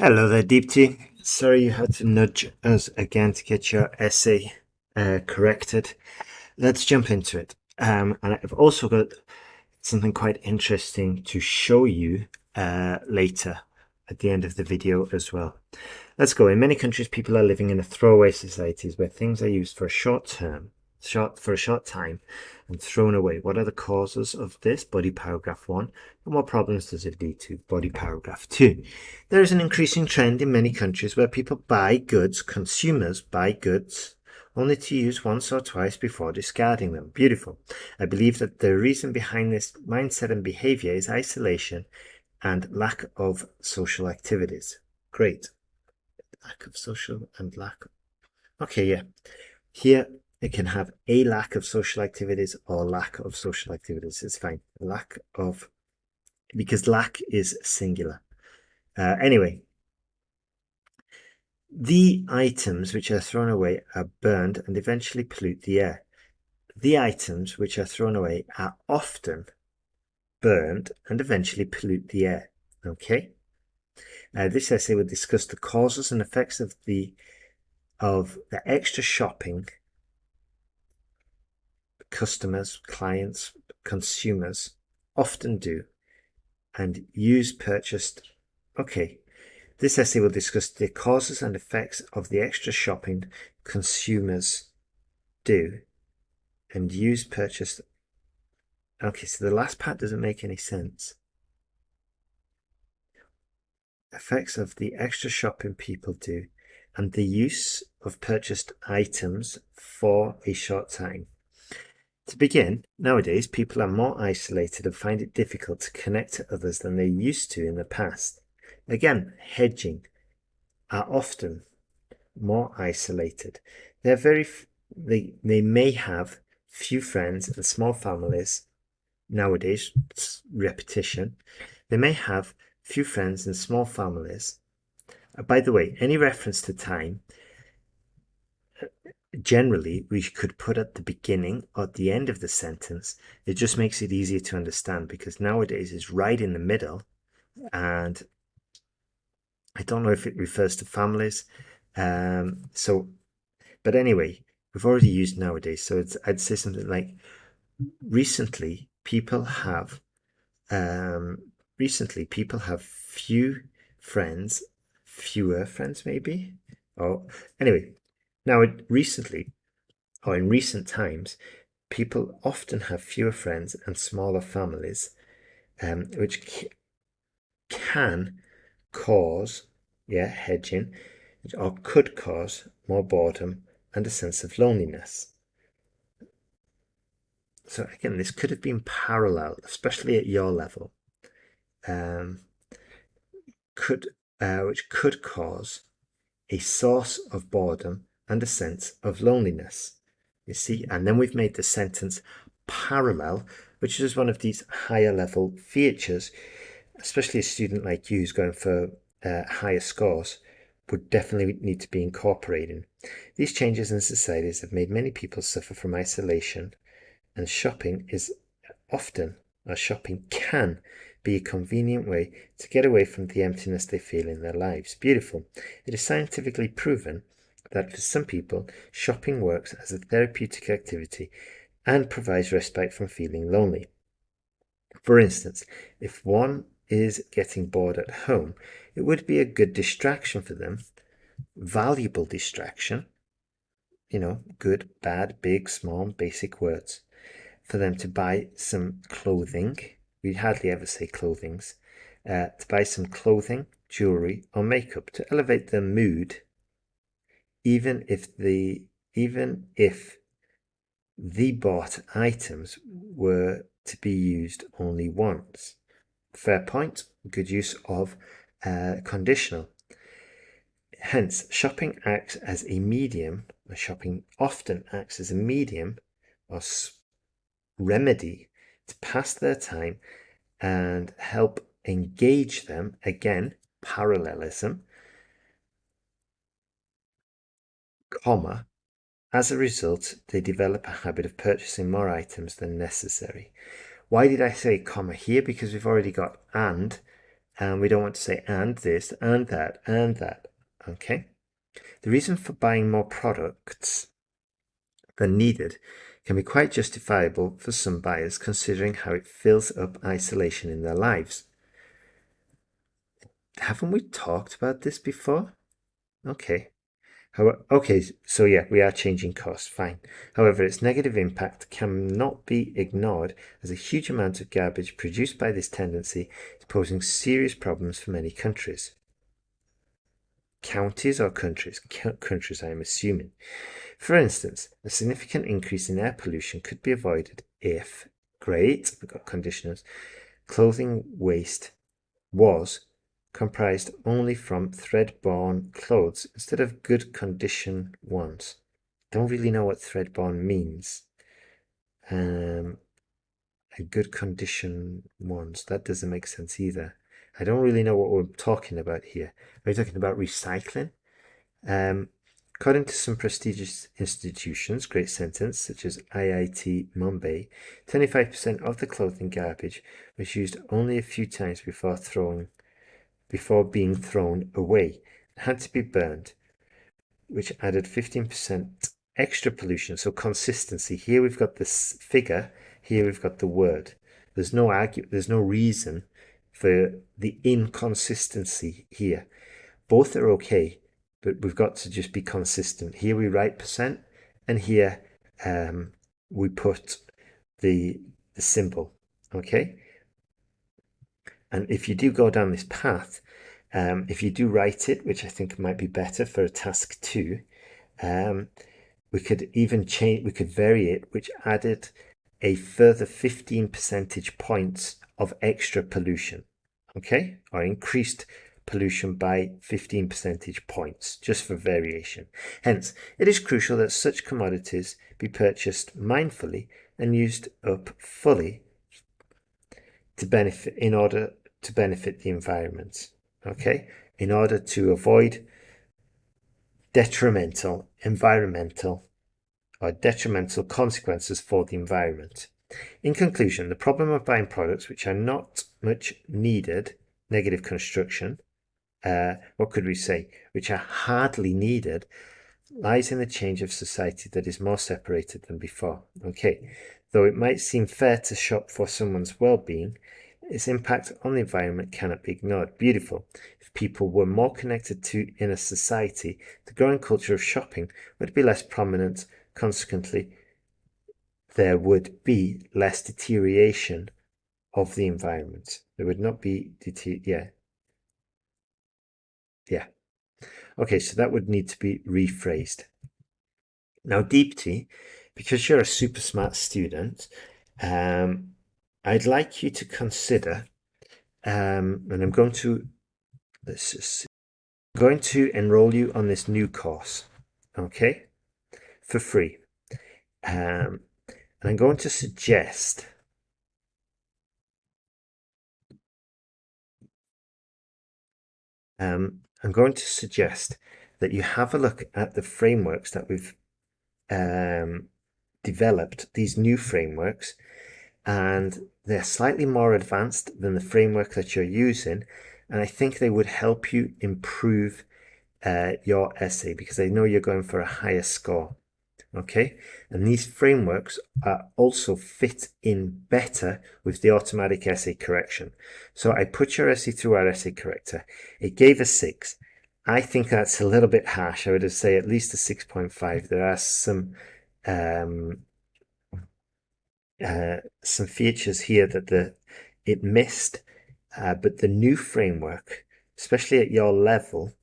Hello there, Deepti. Sorry you had to nudge us again to get your essay corrected. Let's jump into it. And I've also got something quite interesting to show you later at the end of the video as well. Let's go. In many countries, people are living in a throwaway societies where things are used for a short time and thrown away. What are the causes of this? Body paragraph 1. And what problems does it lead to? Body paragraph 2. There is an increasing trend in many countries where people buy goods, consumers buy goods, only to use once or twice before discarding them. Beautiful. I believe that the reason behind this mindset and behavior is isolation and lack of social activities. Great. Lack of social and lack. Okay, yeah. Here it can have a lack of social activities or lack of social activities. It's fine. Lack of, because lack is singular. Anyway, the items which are thrown away are burned and eventually pollute the air. The items which are thrown away are often burned and eventually pollute the air. Okay. This essay will discuss the causes and effects of the extra shopping customers, clients, consumers often do and use purchased. Okay, this essay will discuss the causes and effects of the extra shopping consumers do and use purchased. Okay, so the last part doesn't make any sense. Effects of the extra shopping people do and the use of purchased items for a short time. To begin, nowadays people are more isolated and find it difficult to connect to others than they used to in the past. Again, hedging are often more isolated. They may have few friends and small families. Nowadays, it's repetition. They may have few friends and small families. By the way, any reference to time generally we could put at the beginning or at the end of the sentence. It just makes it easier to understand because nowadays it's right in the middle, and I don't know if it refers to families. But anyway, we've already used nowadays, so I'd say something like recently people have few friends, fewer friends maybe. Or anyway, now recently or in recent times, people often have fewer friends and smaller families, which can cause, hedging, or could cause more boredom and a sense of loneliness. So again, this could have been parallel, especially at your level, um, which could cause a source of boredom and a sense of loneliness. You see, and then we've made the sentence parallel, which is one of these higher level features, especially a student like you who's going for higher scores would definitely need to be incorporating. These changes in societies have made many people suffer from isolation, and shopping can be a convenient way to get away from the emptiness they feel in their lives. Beautiful. It is scientifically proven that for some people, shopping works as a therapeutic activity and provides respite from feeling lonely. For instance, if one is getting bored at home, it would be a good distraction for them, valuable distraction, good, bad, big, small, basic words, for them to buy some clothing. We hardly ever say clothings. To buy some clothing, jewelry, or makeup to elevate their mood, even if the bought items were to be used only once. Fair point. Good use of conditional. Hence, shopping often acts as a medium or remedy to pass their time and help engage them. Again, parallelism, comma. As a result, they develop a habit of purchasing more items than necessary. Why did I say comma here? Because we've already got and And we don't want to say and this, and that, and that. Okay. The reason for buying more products than needed can be quite justifiable for some buyers considering how it fills up isolation in their lives. Haven't we talked about this before? Okay. Okay, so yeah, we are changing costs, fine. However, its negative impact cannot be ignored as a huge amount of garbage produced by this tendency is posing serious problems for many countries. Counties or countries? Countries, I'm assuming. For instance, a significant increase in air pollution could be avoided if, great, we've got conditioners, clothing waste was comprised only from thread-borne clothes instead of good condition ones. Don't really know what thread-borne means. A good condition ones. That doesn't make sense either. I don't really know what we're talking about here. Are we talking about recycling? According to some prestigious institutions, great sentence, such as IIT Mumbai, 25% of the clothing garbage was used only a few times before being thrown away and had to be burned, which added 15% extra pollution. So consistency. Here we've got this figure, here we've got the word. There's no reason for the inconsistency here. Both are okay, but we've got to just be consistent. Here we write percent, and here we put the symbol. Okay. And if you do go down this path, if you do write it, which I think might be better for a task 2, we could even change, we could vary it, which added a further 15 percentage points of extra pollution. Okay, or increased pollution by 15 percentage points, just for variation. Hence, it is crucial that such commodities be purchased mindfully and used up fully to benefit in order to benefit the environment. Okay, in order to avoid detrimental environmental or detrimental consequences for the environment. In conclusion, the problem of buying products which are not much needed, negative construction, what could we say, which are hardly needed, lies in the change of society that is more separated than before. Okay, though it might seem fair to shop for someone's well-being, its impact on the environment cannot be ignored. Beautiful. If people were more connected to in a society, the growing culture of shopping would be less prominent. Consequently, there would be less deterioration of the environment. There would not be yeah. Okay, so that would need to be rephrased. Now, Deepti, because you're a super smart student, I'd like you to consider, and I'm going to enroll you on this new course, okay, for free. And I'm going to suggest that you have a look at the frameworks that we've developed, these new frameworks, and they're slightly more advanced than the framework that you're using, and I think they would help you improve your essay because I know you're going for a higher score. Okay, and these frameworks also fit in better with the automatic essay correction. So I put your essay through our essay corrector. It gave a 6. I think that's a little bit harsh. I would say at least a 6.5. There are some features here that it missed, but the new framework, especially at your level,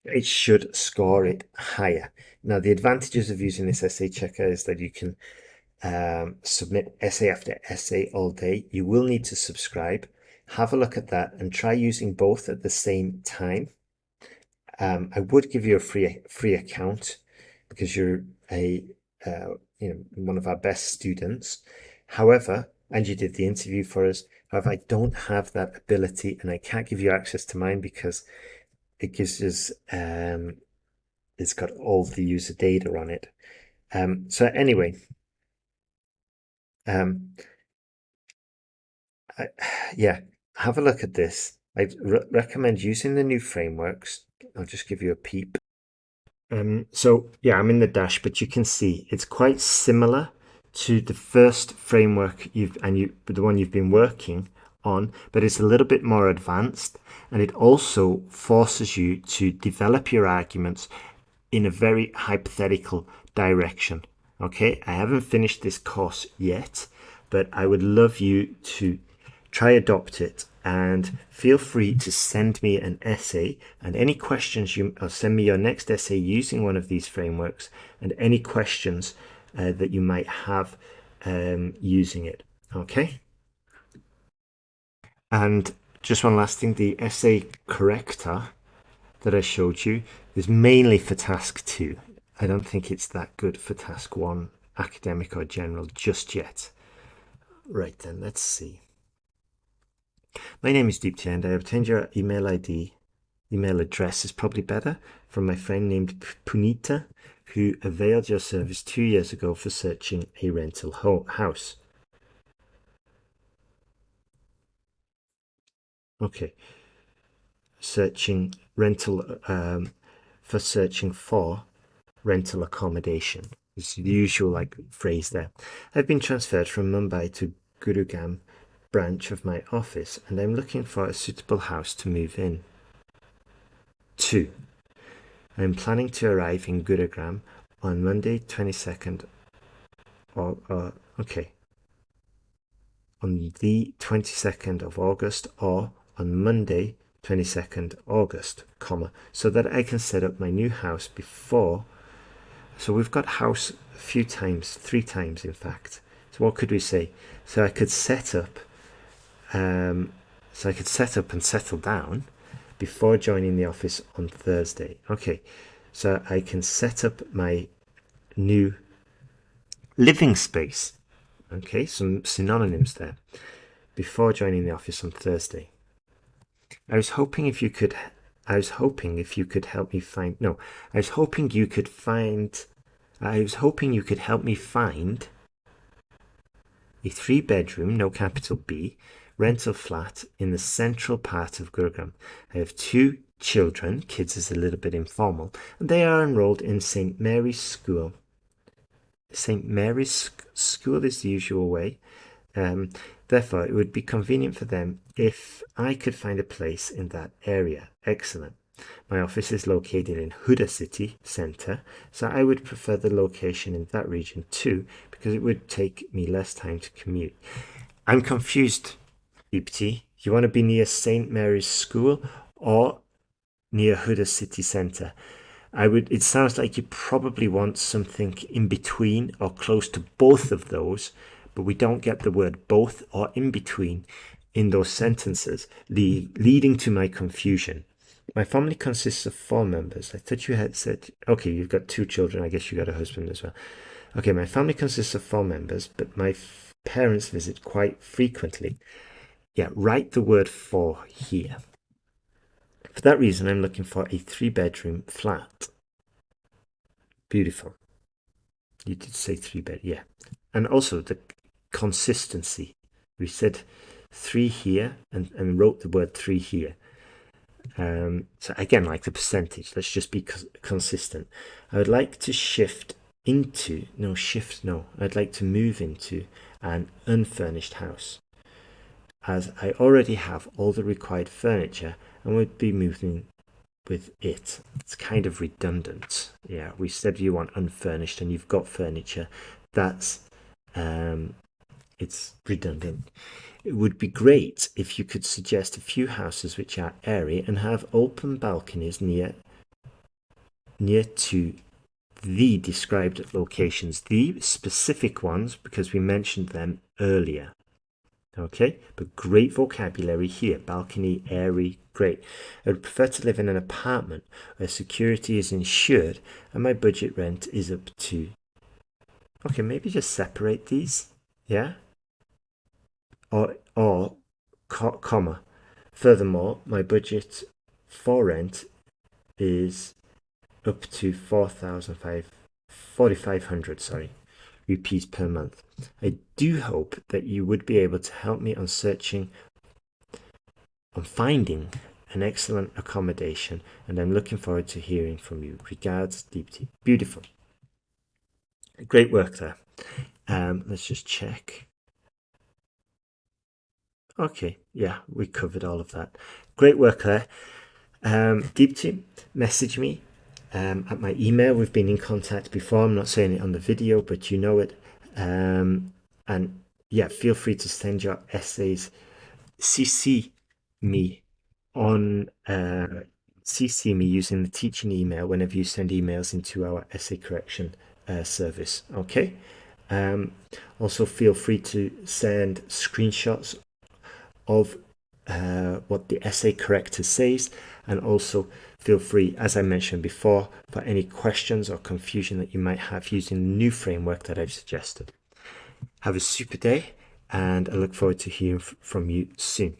it should score it higher. Now, the advantages of using this essay checker is that you can submit essay after essay all day. You will need to subscribe. Have a look at that and try using both at the same time. I would give you a free account because you're one of our best students. However, and you did the interview for us. However, I don't have that ability and I can't give you access to mine because it gives us it's got all the user data on it. So anyway, I, yeah, have a look at this. I'd recommend using the new frameworks. I'll just give you a peep. So yeah, I'm in the dash, but you can see it's quite similar to the first framework the one you've been working on, but it's a little bit more advanced, and it also forces you to develop your arguments in a very hypothetical direction. Okay, I haven't finished this course yet, but I would love you to try adopt it and feel free to send me an essay and any questions you or send me your next essay using one of these frameworks and any questions that you might have using it. Okay, and just one last thing, the essay corrector that I showed you is mainly for task 2. I don't think it's that good for task 1, academic or general, just yet. Right then, let's see. My name is Deepti and I obtained your email ID. Email address is probably better, from my friend named Punita, who availed your service 2 years ago for searching a rental house. Okay, searching rental for searching for rental accommodation. It's the usual like phrase there. I've been transferred from Mumbai to Gurugram branch of my office and I'm looking for a suitable house to move in. 2. I'm planning to arrive in Gurugram on Monday 22nd okay, on the 22nd of August or on Monday 22nd August, comma, so that I can set up my new house before. So we've got house a few times, 3 times in fact. So what could we say? So I could set up and settle down before joining the office on Thursday. Okay, so I can set up my new living space. Okay, some synonyms there. Before joining the office on Thursday. I was hoping if you could help me find no, I was hoping you could find I was hoping you could help me find a 3-bedroom, no capital B, rental flat in the central part of Gurugram. I have 2 children, kids is a little bit informal, and they are enrolled in St. Mary's School. St. Mary's School is the usual way. Therefore, it would be convenient for them if I could find a place in that area. Excellent. My office is located in Huda city centre, so I would prefer the location in that region too, because it would take me less time to commute. I'm confused, Deepti. You want to be near St. Mary's School or near Huda city centre? It sounds like you probably want something in between or close to both of those, but we don't get the word both or in between in those sentences, leading to my confusion. My family consists of 4 members. I thought you had said, okay, you've got 2 children. I guess you got a husband as well. Okay, my family consists of 4 members, but my parents visit quite frequently. Yeah, write the word for here. For that reason, I'm looking for a 3-bedroom flat. Beautiful. You did say 3-bed, yeah. And also the consistency. We said 3 here and wrote the word 3 here. So again, like the percentage, let's just be consistent. I would like to I'd like to move into an unfurnished house, as I already have all the required furniture and would be moving with it. It's kind of redundant. Yeah, we said you want unfurnished and you've got furniture. That's it's redundant. It would be great if you could suggest a few houses which are airy and have open balconies near to the described locations, the specific ones, because we mentioned them earlier. Okay, but great vocabulary here. Balcony, airy, great. I would prefer to live in an apartment where security is ensured and my budget rent is up to. Okay, maybe just separate these. Yeah? Or comma. Furthermore, my budget for rent is up to 4,500, sorry. rupees per month. I do hope that you would be able to help me on finding an excellent accommodation, and I'm looking forward to hearing from you. Regards, Deepti. Beautiful. Great work there. Let's just check. Okay, yeah, we covered all of that. Great work there. Deepti, message me at my email. We've been in contact before. I'm not saying it on the video, but you know it. And yeah, feel free to send your essays. CC me on CC me using the teaching email whenever you send emails into our essay correction service. Okay. Also, feel free to send screenshots of what the essay corrector says, and also feel free, as I mentioned before, for any questions or confusion that you might have using the new framework that I've suggested. Have a super day, and I look forward to hearing from you soon.